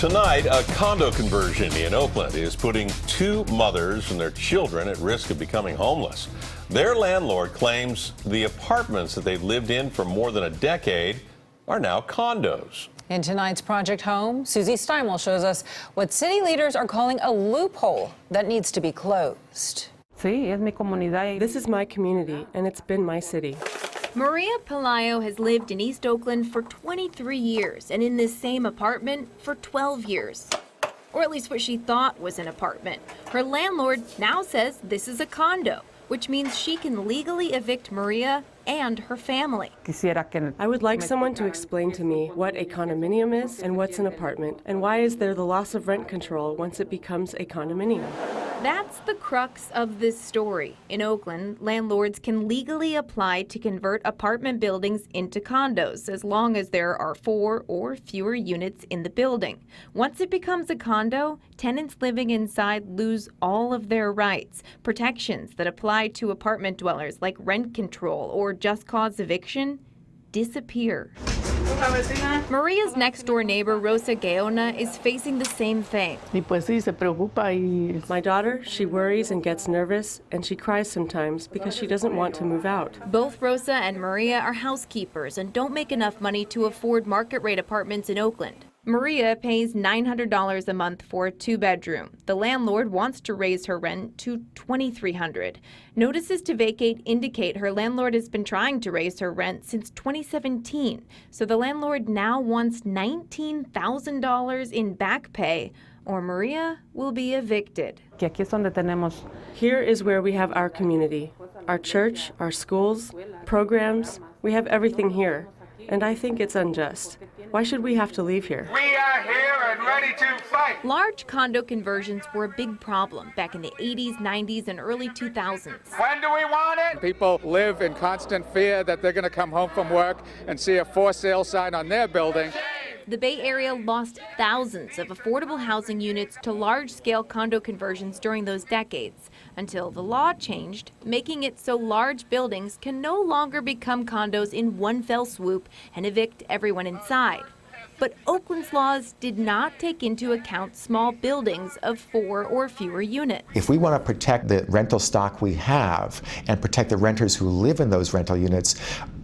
Tonight, a condo conversion in Oakland is putting two mothers and their children at risk of becoming homeless. Their landlord claims the apartments that they've lived in for more than a decade are now condos. In tonight's Project Home, Susie Steimle shows us what city leaders are calling a loophole that needs to be closed. This is my community, and it's been my city. Maria Pelayo has lived in East Oakland for 23 years and in this same apartment for 12 years. Or at least what she thought was an apartment. Her landlord now says this is a condo, which means she can legally evict Maria and her family. I would like someone to explain to me what a condominium is and what's an apartment, and why is there the loss of rent control once it becomes a condominium. That's the crux of this story. In Oakland, landlords can legally apply to convert apartment buildings into condos as long as there are 4 or fewer units in the building. Once it becomes a condo, tenants living inside lose all of their rights. Protections that apply to apartment dwellers like rent control or just cause eviction disappear. Maria's next-door neighbor, Rosa Gaona, is facing the same thing. My daughter, she worries and gets nervous, and she cries sometimes because she doesn't want to move out. Both Rosa and Maria are housekeepers and don't make enough money to afford market-rate apartments in Oakland. Maria pays $900 a month for a 2-bedroom. The landlord wants to raise her rent to $2,300. Notices to vacate indicate her landlord has been trying to raise her rent since 2017. So the landlord now wants $19,000 in back pay, or Maria will be evicted. Here is where we have our community, our church, our schools, programs. We have everything here, and I think it's unjust. Why should we have to leave here? We are here and ready to fight. Large condo conversions were a big problem back in the 80s, 90s, and early 2000s. When do we want it? People live in constant fear that they're going to come home from work and see a for sale sign on their building. The Bay Area lost thousands of affordable housing units to large-scale condo conversions during those decades, until the law changed, making it so large buildings can no longer become condos in one fell swoop and evict everyone inside. But Oakland's laws did not take into account small buildings of 4 or fewer units. If we want to protect the rental stock we have and protect the renters who live in those rental units,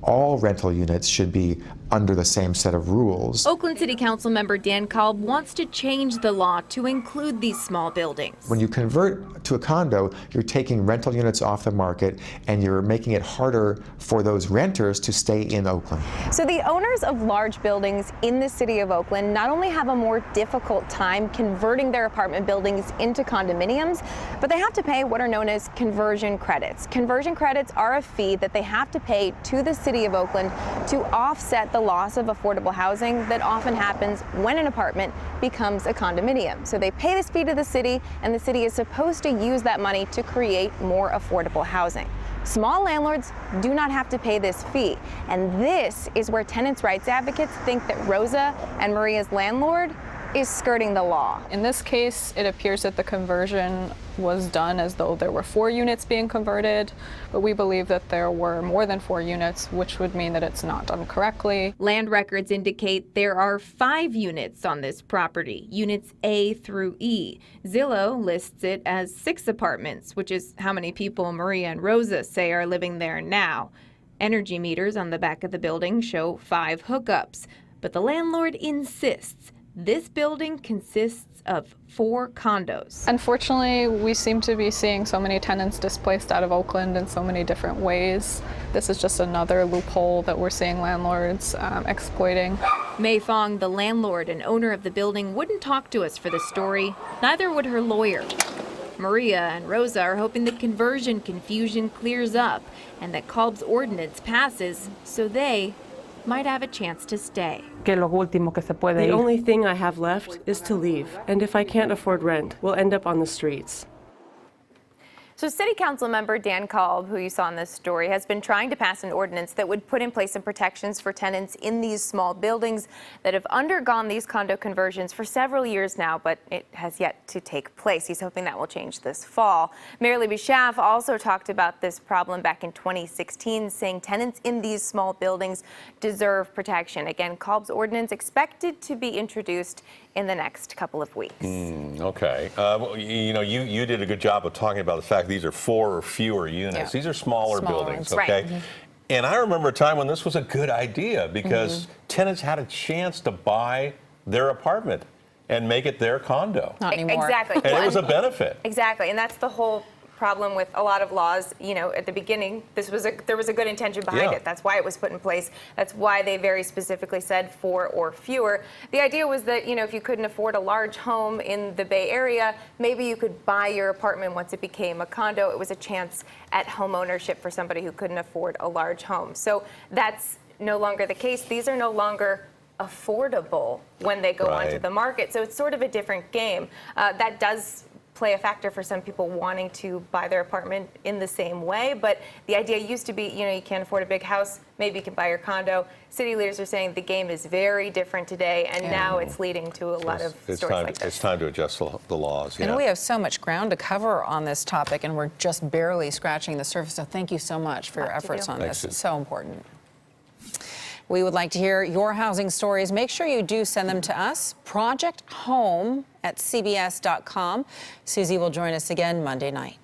all rental units should be under the same set of rules. Oakland City Council member Dan Kolb wants to change the law to include these small buildings. When you convert to a condo, you're taking rental units off the market and you're making it harder for those renters to stay in Oakland. So the owners of large buildings in the city of Oakland not only have a more difficult time converting their apartment buildings into condominiums, but they have to pay what are known as conversion credits. Conversion credits are a fee that they have to pay to the city of Oakland to offset the loss of affordable housing that often happens when an apartment becomes a condominium. So they pay this fee to the city, and the city is supposed to use that money to create more affordable housing. Small landlords do not have to pay this fee, and this is where tenants' rights advocates think that Rosa and Maria's landlord is skirting the law. In this case, it appears that the conversion was done as though there were 4 units being converted, but we believe that there were more than 4 units, which would mean that it's not done correctly. Land records indicate there are 5 units on this property, units A through E. Zillow lists it as 6 apartments, which is how many people Maria and Rosa say are living there now. Energy meters on the back of the building show 5 hookups, but the landlord insists this building consists of 4 condos. Unfortunately, we seem to be seeing so many tenants displaced out of Oakland in so many different ways. This is just another loophole that we're seeing landlords exploiting. Mei Fong, the landlord and owner of the building, wouldn't talk to us for this story. Neither would her lawyer. Maria and Rosa are hoping the conversion confusion clears up and that Kolb's ordinance passes so they might have a chance to stay. The only thing I have left is to leave, and if I can't afford rent, we'll end up on the streets. So City Council member Dan Kolb, who you saw in this story, has been trying to pass an ordinance that would put in place some protections for tenants in these small buildings that have undergone these condo conversions for several years now, but it has yet to take place. He's hoping that will change this fall. Mayor Libby Schaaf also talked about this problem back in 2016, saying tenants in these small buildings deserve protection. Again, Kolb's ordinance expected to be introduced in the next couple of weeks. Okay. Well, you know, you did a good job of talking about the fact these are 4 or fewer units. Yeah. These are smaller buildings, okay? Right. And I remember a time when this was a good idea because tenants had a chance to buy their apartment and make it their condo. Not anymore. Exactly. And it was a benefit. Exactly, and that's the whole problem with a lot of laws. You know, at the beginning, there was a good intention behind Yeah. it. That's why it was put in place. That's why they very specifically said 4 or fewer. The idea was that, you know, if you couldn't afford a large home in the Bay Area, maybe you could buy your apartment once it became a condo. It was a chance at home ownership for somebody who couldn't afford a large home. So that's no longer the case. These are no longer affordable when they go onto Right. the market. So it's sort of a different game. That does play a factor for some people wanting to buy their apartment in the same way. But the idea used to be, you know, you can't afford a big house, maybe you can buy your condo. City leaders are saying the game is very different today, and now it's leading to a lot of stories like this. It's time to adjust the laws. I know we have so much ground to cover on this topic, and we're just barely scratching the surface. So thank you so much for your efforts on Thanks, this. It's Susie. so important. We would like to hear your housing stories. Make sure you do send them to us, projecthome@cbs.com. Susie will join us again Monday night.